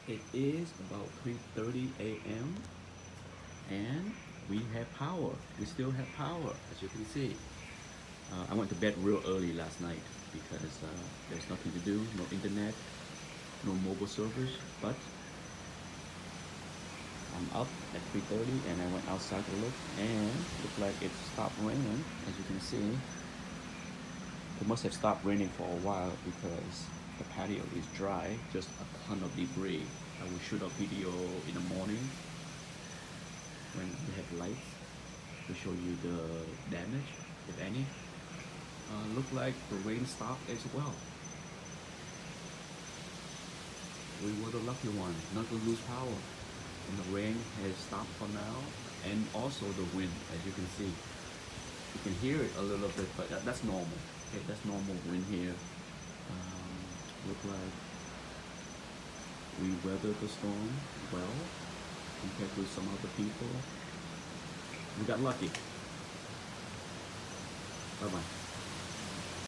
It is about 3:30 a.m. and we have power. We still have power, as you can see. I went to bed real early last night because there's nothing to do, no internet, no mobile service. But I'm up at 3:30 and I went outside to look, and looked like it stopped raining. As you can see, it must have stopped raining for a while because the patio is dry, just a ton of debris. I will shoot a video in the morning when we have lights to show you the damage, if any. Look like the rain stopped as well. We were the lucky one not to lose power. And the rain has stopped for now, and also the wind, as you can see. You can hear it a little bit, but that's normal. Okay, that's normal wind here. Look like we weathered the storm well compared to some other people. We got lucky. Bye bye.